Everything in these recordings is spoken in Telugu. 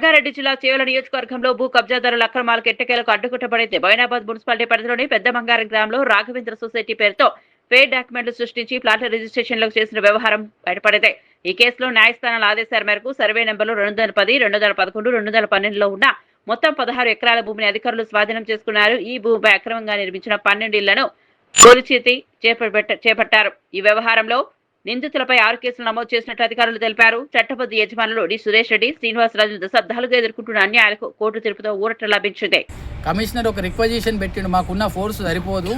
రంగారెడ్డి జిల్లా చేవెళ్ల నియోజకవర్గంలో భూ కబ్జాదారుల అక్రమాలకు ఎట్టకేలకు అడ్డుకట్టబడింది. బైనాబాద్ మున్సిపాలిటీ పరిధిలోని పెద్ద మంగారం గ్రామంలో రాఘవేంద్ర సొసైటీ పేరుతో ఫేక్ డాక్యుమెంట్లు సృష్టించి ప్లాట్ల రిజిస్ట్రేషన్లకు చేసిన వ్యవహారం బయటపడింది. ఈ కేసులో న్యాయస్థానాల ఆదేశాల మేరకు సర్వే నెంబర్లు 210, 211, 212లో ఉన్న మొత్తం 16 ఎకరాల భూమిని అధికారులు స్వాధీనం చేసుకున్నారు. ఈ భూమిపై అక్రమంగా నిర్మించిన 12 ఇళ్లను తొలిచేతి చేపట్టారు. ఈ వ్యవహారంలో నిందితులపై 6 కేసులు నమోదు చేసినట్లు అధికారులు తెలిపారు. చట్టబద్ధ యజమానులు డి సురేష్ రెడ్డి, శ్రీనివాసరాజు దశాబ్దాలుగా ఎదుర్కొంటున్న అన్యాయాలకు కోర్టు తీర్పుతో ఊరట లభించింది. కమిషనర్ ఒక రిక్వజిషన్ పెట్టిండు, మాకున్న ఫోర్స్ సరిపోదు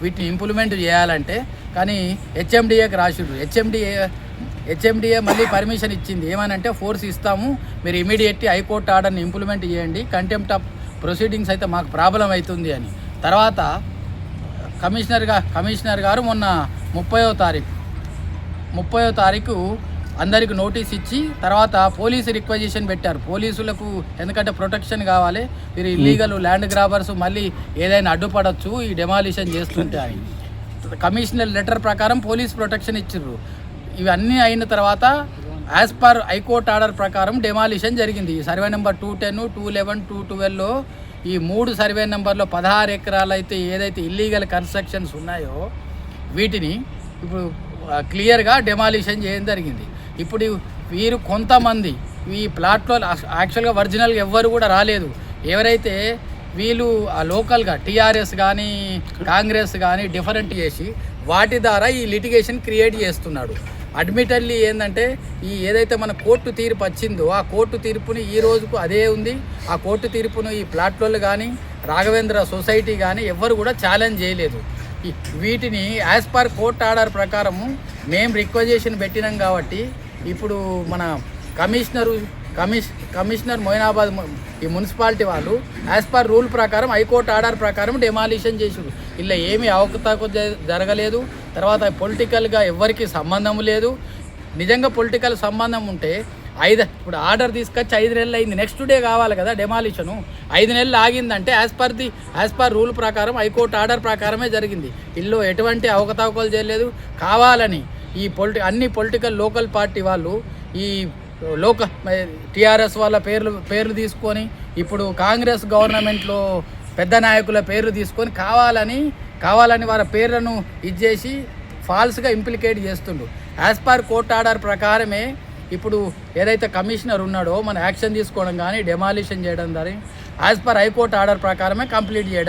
వీటిని ఇంప్లిమెంట్ చేయాలంటే, కానీ హెచ్ఎండిఏకి రాసిడు. హెచ్ఎండిఏ మళ్ళీ పర్మిషన్ ఇచ్చింది. ఏమనంటే ఫోర్స్ ఇస్తాము, మీరు ఇమీడియట్లీ హైకోర్టు ఆర్డర్ని ఇంప్లిమెంట్ చేయండి, కంటెంప్ట్ ఆఫ్ ప్రొసీడింగ్స్ అయితే మాకు ప్రాబ్లం అవుతుంది అని. తర్వాత కమిషనర్ గారు మొన్న 30వ తారీఖు అందరికి నోటీస్ ఇచ్చి తర్వాత పోలీసు రిక్వజిషన్ పెట్టారు. పోలీసులకు ఎందుకంటే ప్రొటెక్షన్ కావాలి, మీరు ఇల్లీగల్ ల్యాండ్ గ్రాబర్స్ మళ్ళీ ఏదైనా అడ్డుపడవచ్చు ఈ డెమాలిషన్ చేస్తుంటే అని. కమిషనర్ లెటర్ ప్రకారం పోలీస్ ప్రొటెక్షన్ ఇచ్చారు. ఇవన్నీ అయిన తర్వాత యాజ్ పర్ హైకోర్టు ఆర్డర్ ప్రకారం డెమాలిషన్ జరిగింది. సర్వే నెంబర్ 210, 211, 212లో ఈ 3 సర్వే నెంబర్లో 16 ఎకరాలు అయితే ఏదైతే ఇల్లీగల్ కన్స్ట్రక్షన్స్ ఉన్నాయో వీటిని ఇప్పుడు క్లియర్గా డెమాలిషన్ చేయడం జరిగింది. ఇప్పుడు వీరు కొంతమంది ఈ ప్లాట్లో యాక్చువల్గా ఒరిజినల్గా ఎవ్వరు కూడా రాలేదు. ఎవరైతే వీళ్ళు లోకల్గా టీఆర్ఎస్ కానీ కాంగ్రెస్ కానీ డిఫరెంట్ చేసి వాటి ద్వారా ఈ లిటిగేషన్ క్రియేట్ చేస్తున్నాడు. అడ్మిటెడ్లీ ఏంటంటే ఈ ఏదైతే మన కోర్టు తీర్పు వచ్చిందో ఆ కోర్టు తీర్పుని ఈ రోజుకు అదే ఉంది. ఆ కోర్టు తీర్పును ఈ ప్లాట్లలో కానీ రాఘవేంద్ర సొసైటీ కానీ ఎవ్వరు కూడా ఛాలెంజ్ చేయలేదు. వీటిని యాజ్ పర్ కోర్ట్ ఆర్డర్ ప్రకారము మేము రిక్వజిషన్ పెట్టినాం కాబట్టి ఇప్పుడు మన కమిషనర్ మొయినాబాద్ ఈ మున్సిపాలిటీ వాళ్ళు యాజ్ పర్ రూల్ ప్రకారం హైకోర్టు ఆర్డర్ ప్రకారం డెమాలిషన్ చేసారు. ఇలా ఏమీ అవకతవక జరగలేదు. తర్వాత పొలిటికల్గా ఎవరికి సంబంధం లేదు. నిజంగా పొలిటికల్ సంబంధం ఉంటే ఇప్పుడు ఆర్డర్ తీసుకొచ్చి 5 నెలలు అయింది, నెక్స్ట్ డే కావాలి కదా డెమాలిషను. 5 నెలలు ఆగిందంటే యాజ్ పర్ రూల్ ప్రకారం హైకోర్టు ఆర్డర్ ప్రకారమే జరిగింది. ఇల్లు ఎటువంటి అవకతవకలు చేయలేదు. కావాలని ఈ అన్ని పొలిటికల్ లోకల్ పార్టీ వాళ్ళు ఈ టీఆర్ఎస్ వాళ్ళ పేర్లు తీసుకొని ఇప్పుడు కాంగ్రెస్ గవర్నమెంట్లో పెద్ద నాయకుల పేర్లు తీసుకొని కావాలని వారి పేర్లను ఇచ్చేసి ఫాల్స్గా ఇంప్లికేట్ చేస్తుండ్రు. యాజ్ పర్ కోర్ట్ ఆర్డర్ ప్రకారమే ఇప్పుడు ఏదైతే కమిషనర్ ఉన్నాడో మన యాక్షన్ తీసుకోవడం కానీ డెమాలిషన్ చేయడం కానీ యాజ్ పర్ హైకోర్టు ఆర్డర్ ప్రకారమే కంప్లీట్ చేయడం.